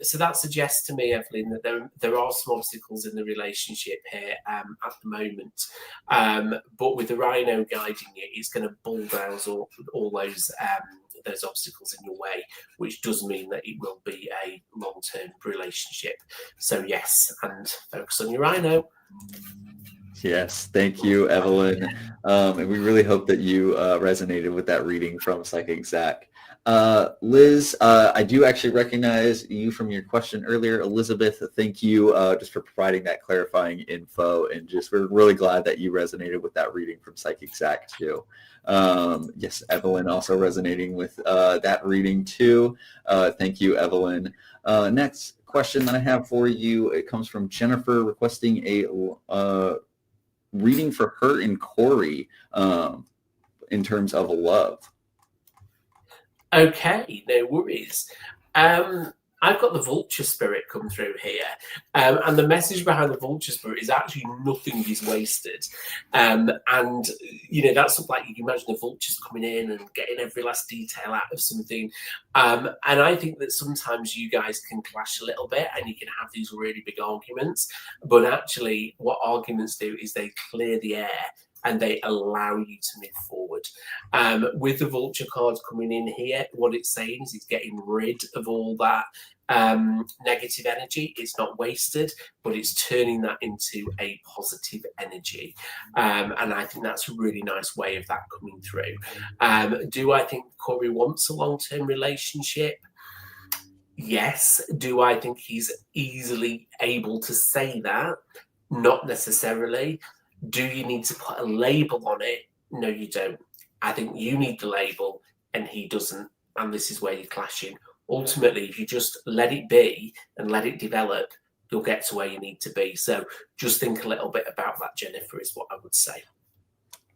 So that suggests to me, Evelyn, that there are some obstacles in the relationship here at the moment. But with the rhino guiding it, it's going to bulldoze all those obstacles in your way, which does mean that it will be a long-term relationship. So yes, and focus on your rhino. Yes, thank you, Evelyn. And we really hope that you resonated with that reading from Psychic Zack. Liz, I do actually recognize you from your question earlier. Elizabeth, thank you just for providing that clarifying info, and just we're really glad that you resonated with that reading from Psychic Zack too. Yes, Evelyn also resonating with that reading too. Thank you, Evelyn. Next question that I have for you, it comes from Jennifer, requesting a reading for her and Corey in terms of love. Okay, no worries. I've got the vulture spirit come through here. And the message behind the vulture spirit is actually nothing is wasted. And, that's like you can imagine the vultures coming in and getting every last detail out of something. And I think that sometimes you guys can clash a little bit and you can have these really big arguments. But actually, what arguments do is they clear the air and they allow you to move forward. With the vulture cards coming in here, what it's saying is it's getting rid of all that negative energy. It's not wasted, but it's turning that into a positive energy. And I think that's a really nice way of that coming through. Do I think Corey wants a long-term relationship? Yes. Do I think he's easily able to say that? Not necessarily. Do you need to put a label on it? No, you don't. I think you need the label and he doesn't. And this is where you're clashing. Ultimately, if you just let it be and let it develop, you'll get to where you need to be. So just think a little bit about that, Jennifer, is what I would say.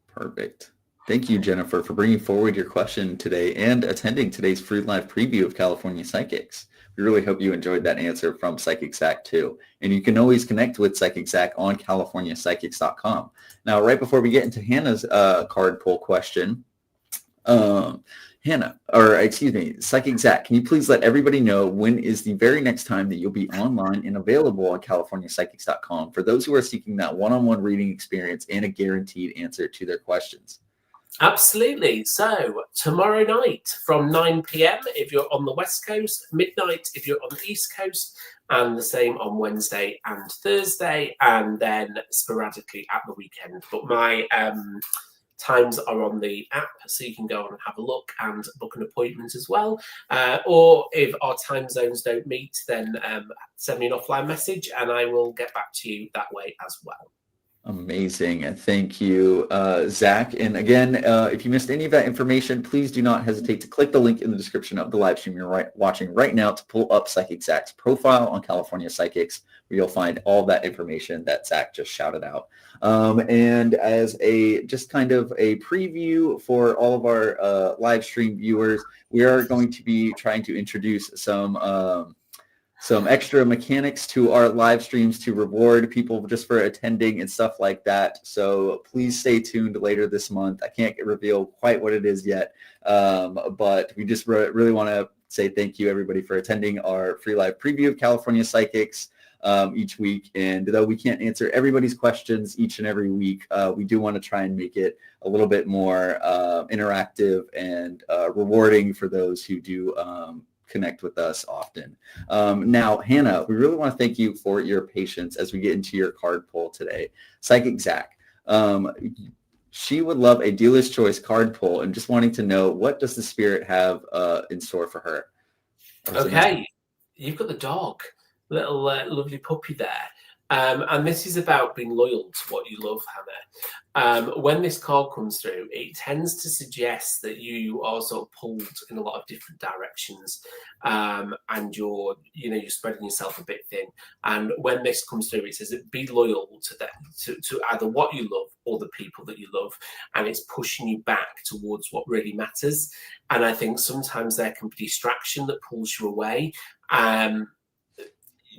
Perfect. Thank you, Jennifer, for bringing forward your question today and attending today's free live preview of California Psychics. We really hope you enjoyed that answer from Psychic Zack too. And you can always connect with Psychic Zack on CaliforniaPsychics.com. Now, right before we get into Hannah's card pull question, Psychic Zack, can you please let everybody know when is the very next time that you'll be online and available on CaliforniaPsychics.com for those who are seeking that one-on-one reading experience and a guaranteed answer to their questions? Absolutely. So tomorrow night from 9 p.m. if you're on the West Coast, midnight if you're on the East Coast, and the same on Wednesday and Thursday, and then sporadically at the weekend. But my times are on the app, so you can go on and have a look and book an appointment as well. Or if our time zones don't meet, then send me an offline message and I will get back to you that way as well. Amazing. And thank you, Zach. And again, if you missed any of that information, please do not hesitate to click the link in the description of the live stream you're watching right now to pull up Psychic Zack's profile on California Psychics, where you'll find all that information that Zach just shouted out. And as just kind of a preview for all of our live stream viewers, we are going to be trying to introduce some extra mechanics to our live streams to reward people just for attending and stuff like that. So please stay tuned later this month. I can't reveal quite what it is yet, but we just really want to say thank you, everybody, for attending our free live preview of California Psychics each week. And though we can't answer everybody's questions each and every week, we do want to try and make it a little bit more interactive and rewarding for those who do connect with us often. Now, Hannah, we really want to thank you for your patience as we get into your card pull today. Psychic Zack, she would love a dealer's choice card pull and just wanting to know, what does the spirit have in store for her? Okay, you've got the dog, little lovely puppy there. And this is about being loyal to what you love, Hannah. When this card comes through, it tends to suggest that you are sort of pulled in a lot of different directions, and you're spreading yourself a bit thin. And when this comes through, it says that be loyal to them, to either what you love or the people that you love, and it's pushing you back towards what really matters. And I think sometimes there can be distraction that pulls you away.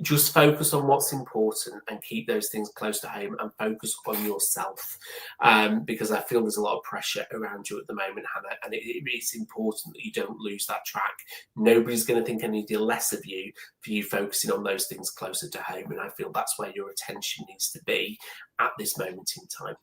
Just focus on what's important and keep those things close to home and focus on yourself, because I feel there's a lot of pressure around you at the moment, Hannah, and it's important that you don't lose that track. Nobody's going to think any less of you for you focusing on those things closer to home, and I feel that's where your attention needs to be at this moment in time.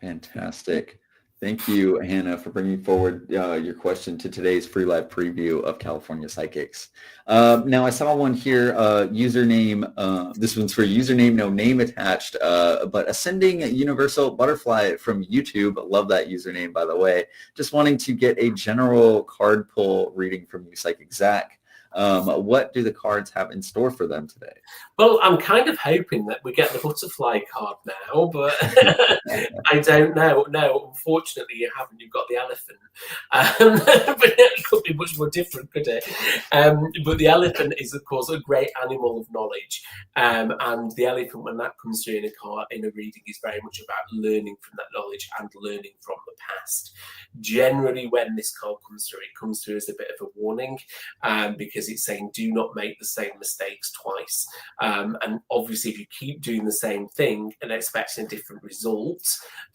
Fantastic. Thank you, Hannah, for bringing forward your question to today's free live preview of California Psychics. Now, I saw one here, username, this one's for username, no name attached, but Ascending Universal Butterfly from YouTube. Love that username, by the way. Just wanting to get a general card pull reading from you, Psychic Zack. What do the cards have in store for them today? Well, I'm kind of hoping that we get the butterfly card now, but I don't know. No, unfortunately, you haven't. You've got the elephant. But it could be much more different, could it? But the elephant is, of course, a great animal of knowledge. And the elephant, when that comes through in a reading, is very much about learning from that knowledge and learning from the past. Generally, when this card comes through, it comes through as a bit of a warning, because because it's saying do not make the same mistakes twice. And obviously, if you keep doing the same thing and expecting a different result,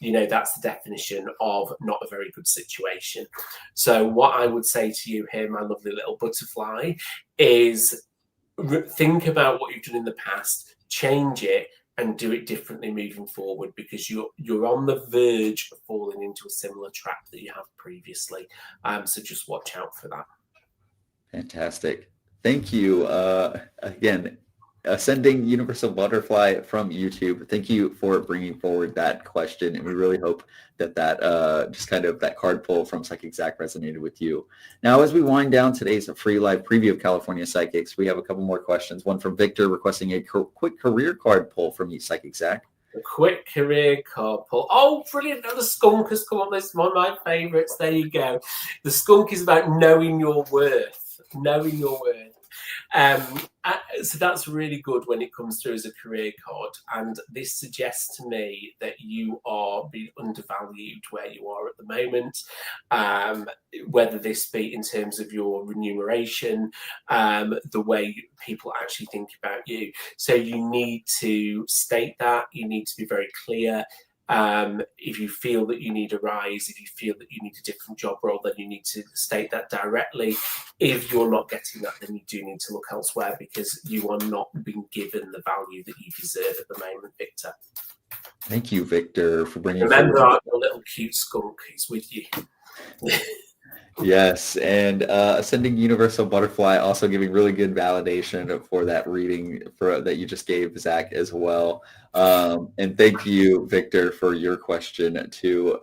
that's the definition of not a very good situation. So what I would say to you here, my lovely little butterfly, is think about what you've done in the past, change it, and do it differently moving forward, because you're on the verge of falling into a similar trap that you have previously. So just watch out for that. Fantastic. Thank you. Again, Ascending Universal Butterfly from YouTube. Thank you for bringing forward that question, and we really hope that just kind of that card pull from Psychic Zack resonated with you. Now, as we wind down today's free live preview of California Psychics, we have a couple more questions. One from Victor requesting a quick career card pull from you, Psychic Zack. A quick career card pull. Oh, brilliant. The skunk has come up. This is one of my favourites. There you go. The skunk is about knowing your worth. Knowing your worth. So that's really good when it comes through as a career card, and this suggests to me that you are being undervalued where you are at the moment, whether this be in terms of your remuneration, the way people actually think about you. So you need to state that. You need to be very clear. If you feel that you need a rise, if you feel that you need a different job role, then you need to state that directly. If you're not getting that, then you do need to look elsewhere, because you are not being given the value that you deserve at the moment, Victor. Thank you, Victor, for bringing. Remember, our little cute skunk is with you. Yes, and Ascending Universal Butterfly also giving really good validation for that reading that you just gave, Zach, as well. And thank you, Victor, for your question too.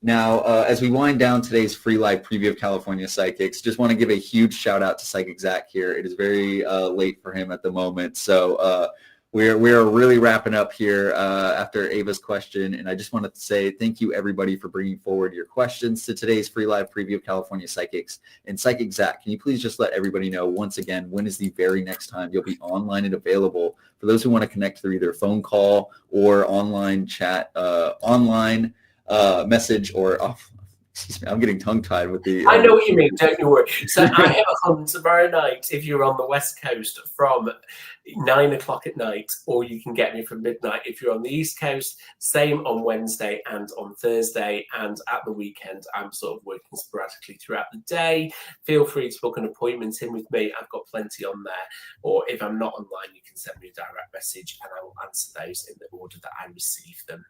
Now, as we wind down today's free live preview of California Psychics, just want to give a huge shout out to Psychic Zack here. It is very late for him at the moment, so we're really wrapping up here after Ava's question, and I just wanted to say thank you, everybody, for bringing forward your questions to today's free live preview of California Psychics. And Psychic Zack, can you please just let everybody know once again, when is the very next time you'll be online and available for those who want to connect through either phone call or online chat, message, or excuse me, I'm getting tongue-tied with the... I know what you mean, don't you worry. So I have a hunt tomorrow night if you're on the West Coast from 9 o'clock at night, or you can get me from midnight if you're on the East Coast. Same on Wednesday and on Thursday, and at the weekend I'm sort of working sporadically throughout the day. Feel free to book an appointment in with me. I've got plenty on there, or if I'm not online, you can send me a direct message and I will answer those in the order that I receive them.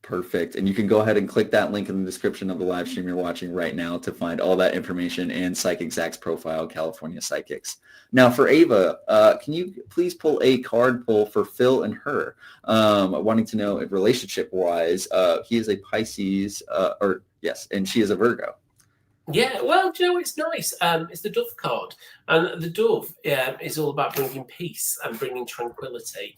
Perfect. And you can go ahead and click that link in the description of the live stream you're watching right now to find all that information and Psychic Zack's profile, California Psychics. Now for Ava, can you please pull a card pull for Phil and her? Wanting to know if relationship-wise, he is a Pisces, and she is a Virgo. Yeah, well, do you know, it's nice. It's the Dove card, and the Dove is all about bringing peace and bringing tranquility.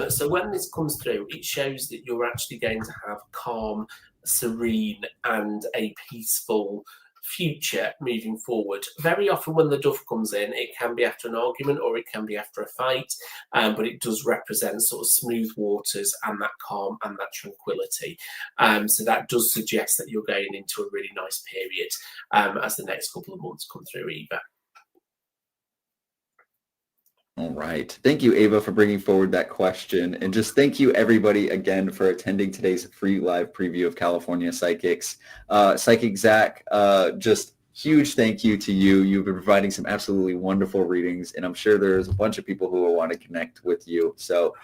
So when this comes through, it shows that you're actually going to have calm, serene, and a peaceful future moving forward. Very often when the Dove comes in, it can be after an argument or it can be after a fight, but it does represent sort of smooth waters and that calm and that tranquility. So that does suggest that you're going into a really nice period as the next couple of months come through, Eva. All right. Thank you, Ava, for bringing forward that question. And just thank you, everybody, again, for attending today's free live preview of California Psychics. Psychic Zack, just huge thank you to you. You've been providing some absolutely wonderful readings, and I'm sure there's a bunch of people who will want to connect with you. So,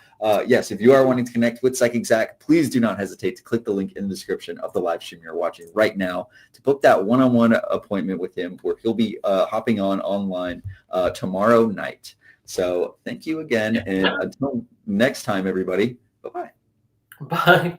yes, if you are wanting to connect with Psychic Zack, please do not hesitate to click the link in the description of the live stream you're watching right now to book that one-on-one appointment with him, where he'll be hopping online tomorrow night. So thank you again, and until next time, everybody, bye-bye. Bye.